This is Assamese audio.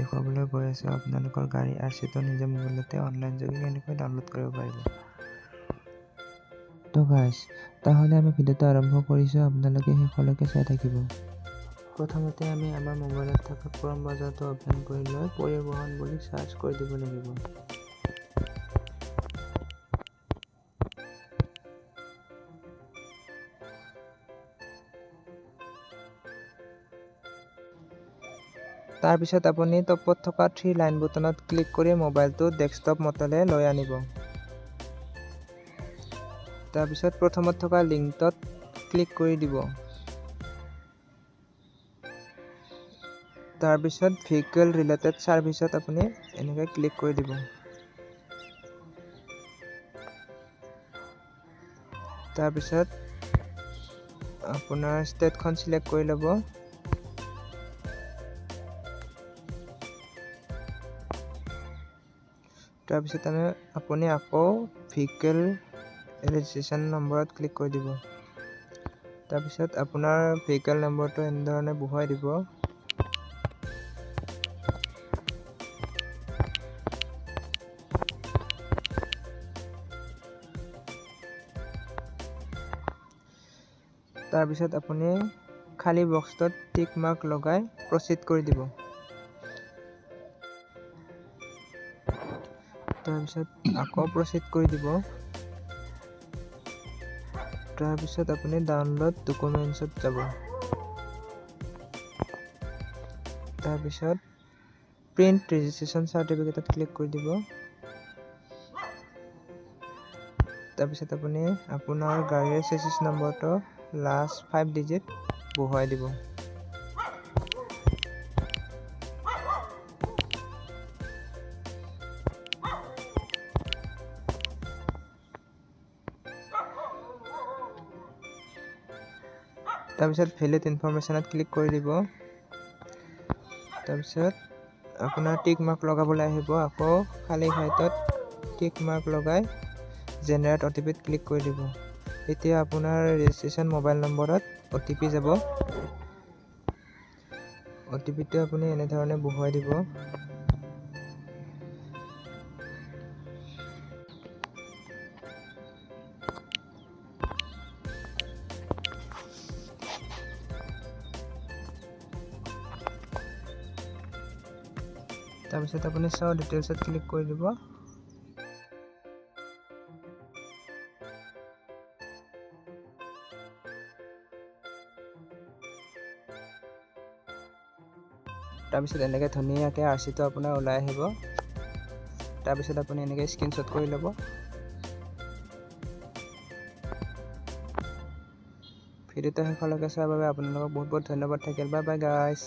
দেখুৱাবলৈ গৈ আছোঁ আপোনালোকৰ গাড়ী আৰচিটো নিজে মোবাইলতে অনলাইন যোগে কেনেকৈ ডাউনলোড কৰিব পাৰিব। তো গাইজ, তাহলে আমি ভিডিঅ'টো আৰম্ভ কৰিছোঁ, আপোনালোকে শেষলৈকে চাই থাকিব। প্ৰথমতে আমি আমাৰ মোবাইলত থকা ক্ৰম ব্ৰাউজাৰটো অপেন কৰি লৈ পৰিবহণ বুলি চাৰ্চ কৰি দিব লাগিব। তাৰপিছত আপুনি টপত থকা 3 লাইন বুটানত ক্লিক কৰি মোবাইলটো ডেস্কটপ মডলৈ লৈ আনিব। তাৰপিছত প্ৰথমত থকা লিংকটোত ক্লিক কৰি দিব। তাৰপিছত ভেহিকল ৰিলেটেড ছাৰ্ভিচত আপুনি এনেকৈ ক্লিক কৰি দিব। তাৰপিছত আপোনাৰ ষ্টেটখন চিলেক্ট কৰি ল'ব। তাৰপিছত আপুনি আকৌ ভেহিকল ৰেজিষ্ট্ৰেশ্যন নম্বৰত ক্লিক কৰি দিব। তাৰপিছত আপোনাৰ ভেহিকল নম্বৰটো এনেধৰণে বহুৱাই দিব। তাৰপিছত আপুনি খালী বক্সটোত টিক মাৰ্ক লগাই প্ৰচিড কৰি দিব। তাৰপিছত আকৌ প্ৰচিড কৰি দিব। তাৰপিছত আপুনি ডাউনলোড ডকুমেণ্টছত যাব। তাৰপিছত প্ৰিণ্ট ৰেজিষ্ট্ৰেশ্যন চাৰ্টিফিকেটত ক্লিক কৰি দিব। তাৰপিছত আপুনি আপোনাৰ গাড়ীৰ চেচিছ নম্বৰটো লাষ্ট 5 ডিজিট বহুৱাই দিব। তাৰপিছত ভেলিড ইনফৰমেশ্যনত ক্লিক কৰি দিব। তাৰপিছত আপোনাৰ টিক মাৰ্ক লগাবলৈ আহিব। আকৌ খালী ঠাইটোত টিক মাৰ্ক লগাই জেনেৰেট OTPত ক্লিক কৰি দিব। এতিয়া আপোনাৰ ৰেজিষ্ট্ৰেশ্যন মোবাইল নম্বৰত OTP যাব। OTPটো আপুনি এনেধৰণে বহুৱাই দিব। তাৰপিছত আপুনি শ্ব' ডিটেইলছত ক্লিক কৰি দিব। তাৰপিছত এনেকৈ ধুনীয়াকৈ আৰচিটো আপোনাৰ ওলাই আহিব। তাৰপিছত আপুনি এনেকৈ স্ক্ৰীনশ্বট কৰি ল'ব। ভিডিঅ'টো শেষলৈকে চোৱাৰ বাবে আপোনালোকক বহুত বহুত ধন্যবাদ থাকিল। Bye bye guys.